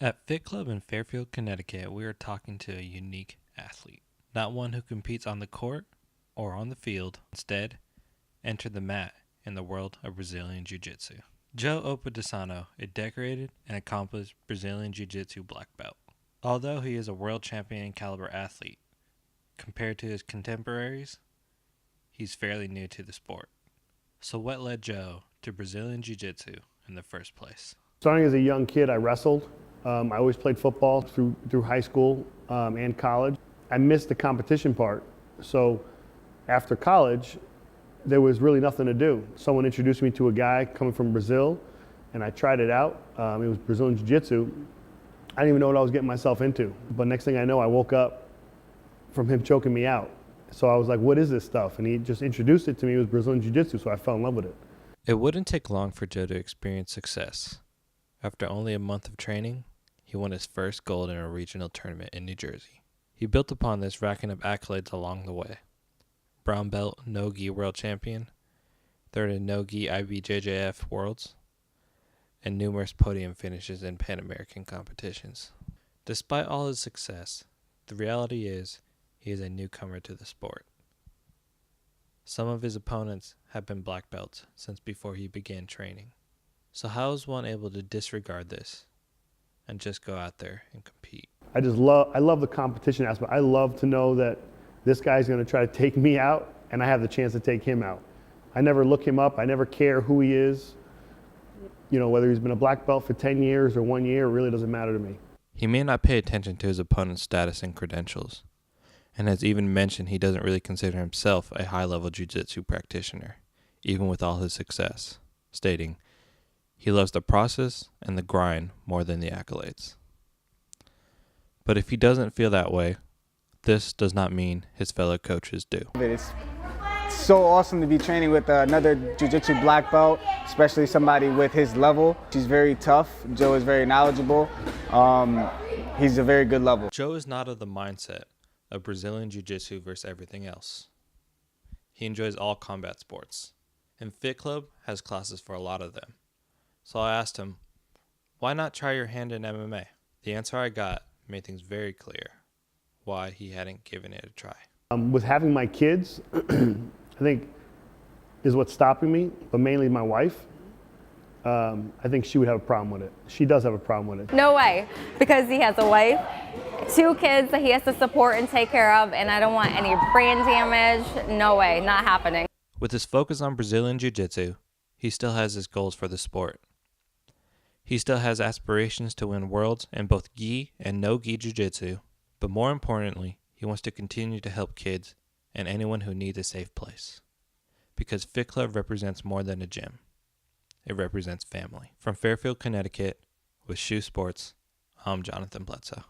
At Fit Club in Fairfield, Connecticut, we are talking to a unique athlete. Not one who competes on the court or on the field. Instead, enter the mat in the world of Brazilian Jiu-Jitsu. Joe Opadesano, a decorated and accomplished Brazilian Jiu-Jitsu black belt. Although he is a world champion caliber athlete, compared to his contemporaries, he's fairly new to the sport. So what led Joe to Brazilian Jiu-Jitsu in the first place? Starting as a young kid, I wrestled. I always played football through high school and college. I missed the competition part. So after college, there was really nothing to do. Someone introduced me to a guy coming from Brazil, and I tried it out. It was Brazilian Jiu-Jitsu. I didn't even know what I was getting myself into. But next thing I know, I woke up from him choking me out. So I was like, what is this stuff? And he just introduced it to me. It was Brazilian Jiu-Jitsu, so I fell in love with it. It wouldn't take long for Joe to experience success. After only a month of training, he won his first gold in a regional tournament in New Jersey. He built upon this, racking up accolades along the way. Brown belt no-gi world champion, third in no-gi IBJJF worlds, and numerous podium finishes in Pan American competitions. Despite all his success, the reality is he is a newcomer to the sport. Some of his opponents have been black belts since before he began training. So how is one able to disregard this and just go out there and compete? I love the competition aspect. I love to know that this guy's going to try to take me out, and I have the chance to take him out. I never look him up. I never care who he is. You know, whether he's been a black belt for 10 years or 1 year, it really doesn't matter to me. He may not pay attention to his opponent's status and credentials, and has even mentioned he doesn't really consider himself a high-level jiu-jitsu practitioner, even with all his success, stating, he loves the process and the grind more than the accolades. But if he doesn't feel that way, this does not mean his fellow coaches do. It's so awesome to be training with another jiu-jitsu black belt, especially somebody with his level. He's very tough. Joe is very knowledgeable. He's a very good level. Joe is not of the mindset of Brazilian Jiu-Jitsu versus everything else. He enjoys all combat sports, and Fit Club has classes for a lot of them. So I asked him, why not try your hand in MMA? The answer I got made things very clear why he hadn't given it a try. With having my kids, I think is what's stopping me, but mainly my wife. I think she would have a problem with it. She does have a problem with it. No way, because he has a wife, 2 kids that he has to support and take care of, and I don't want any brain damage. No way, not happening. With his focus on Brazilian Jiu-Jitsu, he still has his goals for the sport. He still has aspirations to win worlds in both gi and no-gi jiu-jitsu, but more importantly, he wants to continue to help kids and anyone who needs a safe place. Because Fit Club represents more than a gym. It represents family. From Fairfield, Connecticut, with Shoe Sports, I'm Jonathan Bledsoe.